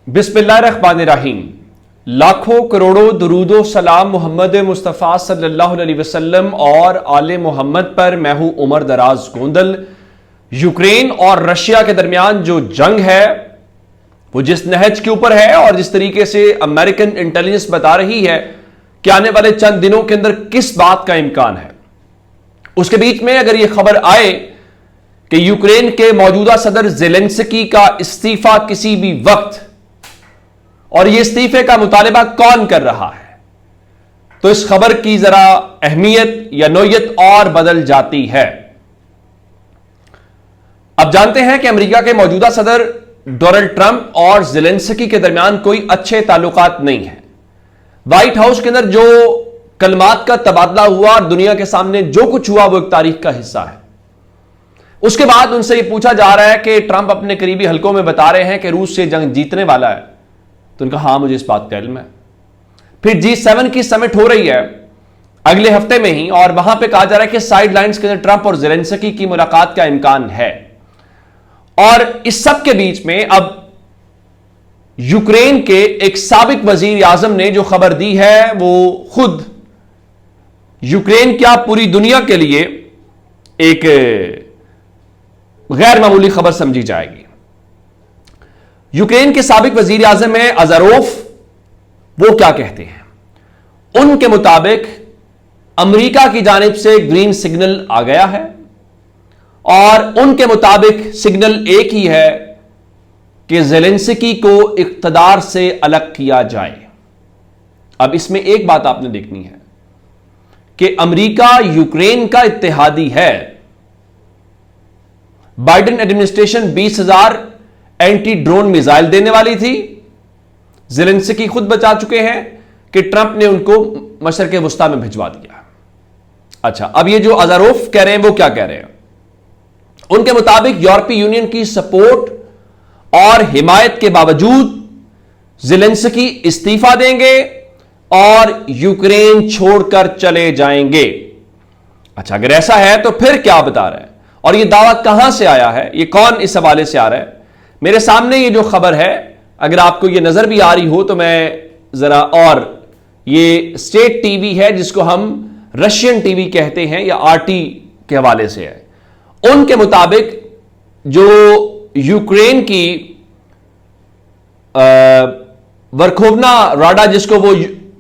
बिस्मिल्लाहिर्रहमानिर्रहीम। लाखों करोड़ों दुरूदो सलाम मोहम्मद मुस्तफ़ा सल्लल्लाहु अलैहि वसल्लम और आले मोहम्मद पर। मैं हूं उमर दराज गोंदल। यूक्रेन और रशिया के दरमियान जो जंग है वो जिस नहज के ऊपर है और जिस तरीके से अमेरिकन इंटेलिजेंस बता रही है कि आने वाले चंद दिनों के अंदर किस बात का इम्कान है, उसके बीच में अगर यह खबर आए कि यूक्रेन के मौजूदा सदर ज़ेलेंस्की का इस्तीफा किसी भी वक्त, और यह इस्तीफे का मुतालिबा कौन कर रहा है, तो इस खबर की जरा अहमियत या नोयत और बदल जाती है। अब जानते हैं कि अमेरिका के मौजूदा सदर डोनाल्ड ट्रंप और ज़ेलेंस्की के दरमियान कोई अच्छे ताल्लुकात नहीं है। व्हाइट हाउस के अंदर जो कलमात का तबादला हुआ और दुनिया के सामने जो कुछ हुआ वो एक तारीख का हिस्सा है। उसके बाद उनसे यह पूछा जा रहा है कि ट्रंप अपने करीबी हलकों में बता रहे हैं कि रूस से जंग जीतने वाला है, तो उनका हां मुझे इस बात का इल्म है। फिर G7 की समिट हो रही है अगले हफ्ते में ही, और वहां पे कहा जा रहा है कि साइड लाइन्स के अंदर ट्रंप और ज़ेलेंस्की की मुलाकात का इम्कान है। और इस सब के बीच में अब यूक्रेन के एक साबिक वजीर आजम ने जो खबर दी है वो खुद यूक्रेन क्या पूरी दुनिया के लिए एक गैर मामूली खबर समझी जाएगी। यूक्रेन के साबिक वजीर आजम है अज़ारोफ। वो क्या कहते हैं? उनके मुताबिक अमेरिका की जानिब से ग्रीन सिग्नल आ गया है और उनके मुताबिक सिग्नल एक ही है कि ज़ेलेंस्की को इक़्तिदार से अलग किया जाए। अब इसमें एक बात आपने देखनी है कि अमेरिका यूक्रेन का इत्तेहादी है। Biden administration 20,000 anti drone missile देने वाली थी। ज़ेलेंस्की खुद बचा चुके हैं कि ट्रंप ने उनको मशरिक़ वुस्ता में भिजवा दिया। अच्छा, अब ये जो अज़ारोफ कह रहे हैं वो क्या कह रहे हैं? उनके मुताबिक यूरोपीय यूनियन की सपोर्ट और हिमायत के बावजूद ज़ेलेंस्की इस्तीफा देंगे और यूक्रेन छोड़कर चले जाएंगे। अच्छा, अगर ऐसा है तो फिर क्या बता रहे हैं और यह दावा कहां से आया है, यह कौन इस हवाले से आ रहा है? मेरे सामने ये जो खबर है, अगर आपको यह नजर भी आ रही हो तो मैं जरा, और ये स्टेट टीवी है जिसको हम रशियन टीवी कहते हैं या RT के हवाले से है। उनके मुताबिक जो यूक्रेन की वर्खोवना राडा, जिसको वो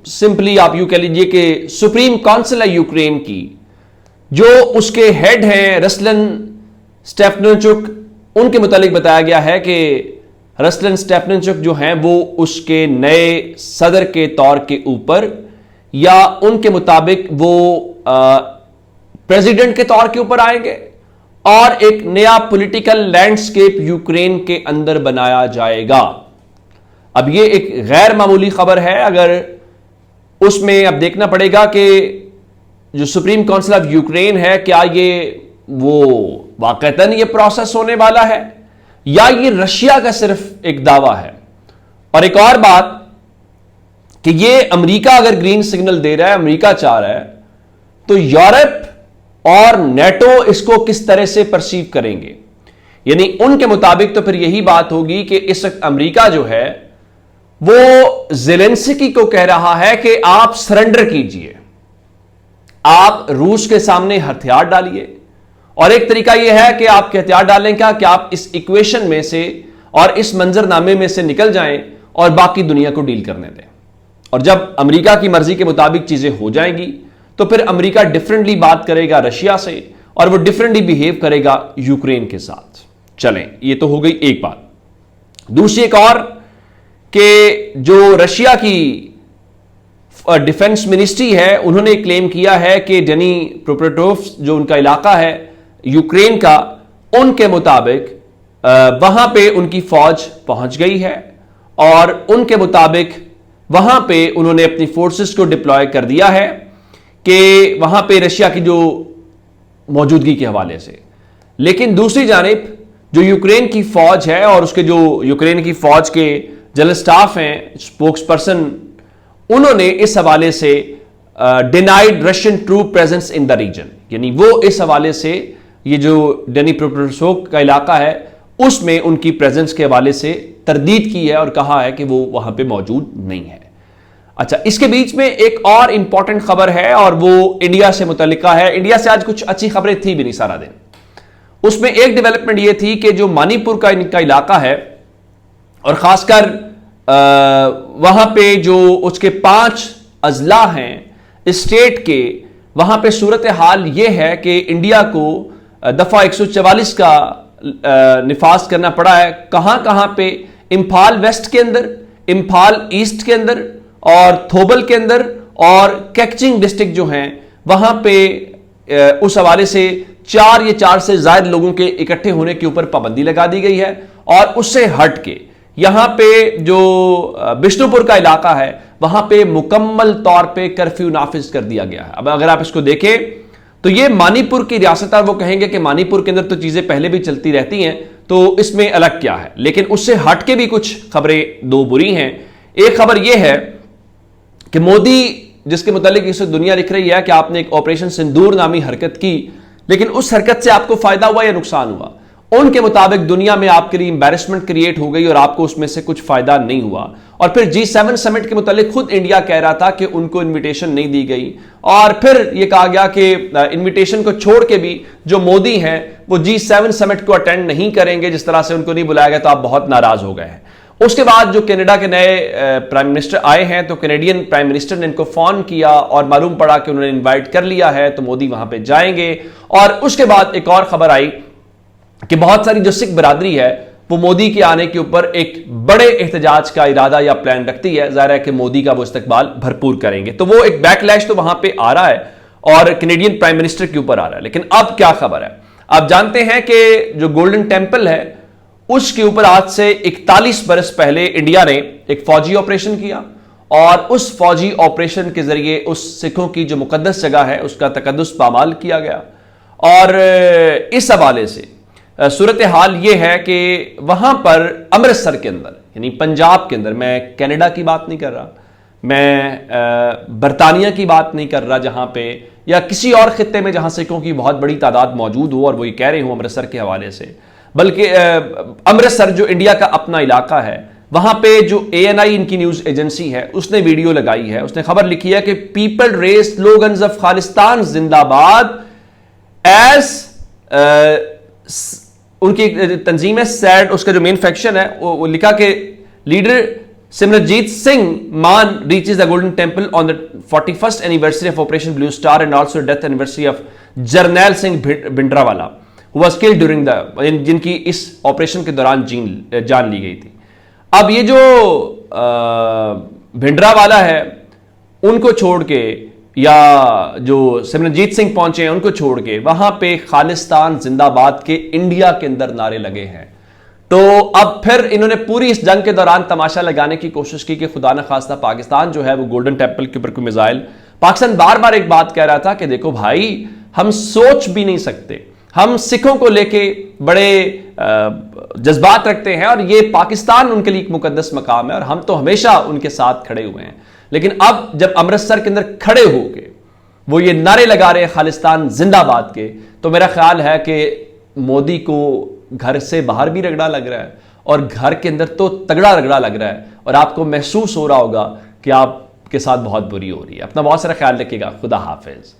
सिंपली आप यूं कह लीजिए कि सुप्रीम काउंसिल है यूक्रेन की, जो उसके हेड हैं रसलन स्टेफनचुक, उनके मुतालिक बताया गया है कि रसलन स्टेफनचुक जो हैं वो उसके नए सदर के तौर के ऊपर, या उनके मुताबिक वो प्रेसिडेंट के तौर के ऊपर आएंगे और एक नया पॉलिटिकल लैंडस्केप यूक्रेन के अंदर बनाया जाएगा। अब ये एक गैर मामूली खबर है। अगर उसमें अब देखना पड़ेगा कि जो सुप्रीम काउंसिल ऑफ यूक्रेन है, क्या ये वो वाकईतन ये प्रोसेस होने वाला है या ये रशिया का सिर्फ एक दावा है? और एक और बात कि ये अमेरिका अगर ग्रीन सिग्नल दे रहा है, अमेरिका चाह रहा है, तो यूरोप और नेटो इसको किस तरह से परसीव करेंगे? यानी उनके मुताबिक तो फिर यही बात होगी कि इस वक्त अमेरिका जो है वो ज़ेलेंस्की को कह रहा है कि आप सरेंडर कीजिए, आप रूस के सामने हथियार डालिए। और एक तरीका यह है कि आपके हथियार डालें क्या कि आप इस इक्वेशन में से और इस मंजरनामे में से निकल जाएं और बाकी दुनिया को डील करने दें। और जब अमेरिका की मर्जी के मुताबिक चीजें हो जाएंगी तो फिर अमेरिका डिफरेंटली बात करेगा रशिया से और वो डिफरेंटली बिहेव करेगा यूक्रेन के साथ। चलें, ये तो हो गई एक बात। दूसरी एक और कि जो रशिया की डिफेंस मिनिस्ट्री है, उन्होंने क्लेम किया है कि डेनी प्रोपेटोव जो उनका इलाका है यूक्रेन का, उनके मुताबिक वहां पे उनकी फौज पहुंच गई है और उनके मुताबिक वहां पे उन्होंने अपनी फोर्सेस को डिप्लॉय कर दिया है कि वहां पे रशिया की जो मौजूदगी के हवाले से। लेकिन दूसरी जानिब जो यूक्रेन की फौज है और उसके जो यूक्रेन की फौज के जनरल स्टाफ हैं, स्पोक्स पर्सन, उन्होंने इस हवाले से denied Russian troop presence in the region, यानी वो इस हवाले से ये जो डेनी प्रोपेटोव का इलाका है उसमें उनकी प्रेजेंस के हवाले से तरदीद की है और कहा है कि वो वहां पे मौजूद नहीं है। अच्छा, इसके बीच में एक और इंपॉर्टेंट खबर है और वो इंडिया से मुतल्लिका है। इंडिया से आज कुछ अच्छी खबरें थी भी नहीं सारा दिन। उसमें एक डेवलपमेंट ये थी कि जो मणिपुर का इनका इलाका है और खासकर वहां पे जो उसके 5 अजला हैं स्टेट के, वहां पे सूरत हाल ये है कि इंडिया को दफा 144 का निफाज करना पड़ा है। कहां कहां पे? इंफाल वेस्ट के अंदर, इंफाल ईस्ट के अंदर और थोबल के अंदर और कैक्चिंग डिस्ट्रिक्ट जो हैं वहां पे उस हवाले से 4 या 4 से ज्यादा लोगों के इकट्ठे होने के ऊपर पाबंदी लगा दी गई है। और उससे हट के यहां पे जो बिष्णुपुर का इलाका है वहां पे मुकम्मल तौर पे कर्फ्यू नाफिज कर दिया गया है। अब अगर आप इसको देखें तो ये मणिपुर की रियासत है। वो कहेंगे कि मणिपुर के अंदर तो चीजें पहले भी चलती रहती हैं, तो इसमें अलग क्या है। लेकिन उससे हट के भी कुछ खबरें दो बुरी हैं। एक खबर यह है कि मोदी, जिसके मुतालिक इसे दुनिया लिख रही है कि आपने एक ऑपरेशन सिंदूर नामी हरकत की, लेकिन उस हरकत से आपको फायदा हुआ या नुकसान हुआ? उनके मुताबिक दुनिया में आपके लिए एम्बैरेसमेंट क्रिएट हो गई और आपको उसमें से कुछ फायदा नहीं हुआ। और फिर G7 समिट के मुतालिक खुद इंडिया कह रहा था कि उनको इन्विटेशन नहीं दी गई और फिर यह कहा गया कि इन्विटेशन को छोड़ के भी जो मोदी हैं वो G7 समिट को अटेंड नहीं करेंगे, जिस तरह से उनको नहीं बुलाया गया तो आप बहुत नाराज हो गए हैं। उसके बाद जो कनाडा के नए प्राइम मिनिस्टर आए हैं तो कैनेडियन प्राइम मिनिस्टर ने इनको फोन किया और मालूम पड़ा कि उन्होंने इनवाइट कर लिया है, तो मोदी वहां पे जाएंगे। और उसके बाद एक और खबर आई कि बहुत सारी जो सिख बरादरी है वो मोदी के आने के ऊपर एक बड़े एहतजाज का इरादा या प्लान रखती है। जाहिर है कि मोदी का वो इस्तकबाल भरपूर करेंगे, तो वो एक बैकलैश तो वहां पे आ रहा है और कैनेडियन प्राइम मिनिस्टर के ऊपर आ रहा है। लेकिन अब क्या खबर है? आप जानते हैं कि जो गोल्डन टेंपल है उसके ऊपर आज से 41 बरस पहले इंडिया ने एक फौजी ऑपरेशन किया और उस फौजी ऑपरेशन के जरिए उस सिखों की जो मुकद्दस जगह है उसका तकद्दुस पामाल किया गया। और इस हवाले से सूरत हाल यह है कि वहां पर अमृतसर के अंदर, यानी पंजाब के अंदर, मैं कनाडा की बात नहीं कर रहा, मैं बरतानिया की बात नहीं कर रहा जहां पे, या किसी और खित्ते में जहां सिखों की बहुत बड़ी तादाद मौजूद हो और वो ये कह रहे हो अमृतसर के हवाले से, बल्कि अमृतसर जो इंडिया का अपना इलाका है वहां पे जो ANI इनकी न्यूज एजेंसी है उसने वीडियो लगाई है। उसने खबर लिखी है कि people raise slogans of Khalistan जिंदाबाद एज उनकी तंजीम है सैड, उसका जो मेन फैक्शन है वो लिखा कि लीडर सिमरनजीत सिंह मान reaches the golden temple on the 41st anniversary of operation blue star and also death anniversary of Jarnail Singh Bhindranwale was killed during the, जिनकी इस ऑपरेशन के दौरान जान ली गई थी। अब ये जो भिंडरावाला है उनको छोड़ के, या जो सिमरनजीत सिंह पहुंचे हैं उनको छोड़ के, वहां पे खालिस्तान जिंदाबाद के इंडिया के अंदर नारे लगे हैं। तो अब फिर इन्होंने पूरी इस जंग के दौरान तमाशा लगाने की कोशिश की कि खुदा न खास्ता पाकिस्तान जो है वो गोल्डन टेंपल के ऊपर कोई मिसाइल, पाकिस्तान बार बार एक बात कह रहा था कि देखो भाई, हम सोच भी नहीं सकते, हम सिखों को लेके बड़े जज्बात रखते हैं और ये पाकिस्तान उनके लिए एक मुकद्दस मकाम है और हम तो हमेशा उनके साथ खड़े हुए हैं। लेकिन अब जब अमृतसर के अंदर खड़े होके वो ये नारे लगा रहे हैं खालिस्तान जिंदाबाद के, तो मेरा ख्याल है कि मोदी को घर से बाहर भी रगड़ा लग रहा है और घर के अंदर तो तगड़ा रगड़ा लग रहा है और आपको महसूस हो रहा होगा कि आपके साथ बहुत बुरी हो रही है। अपना बहुत सारा ख्याल रखिएगा। खुदा हाफिज।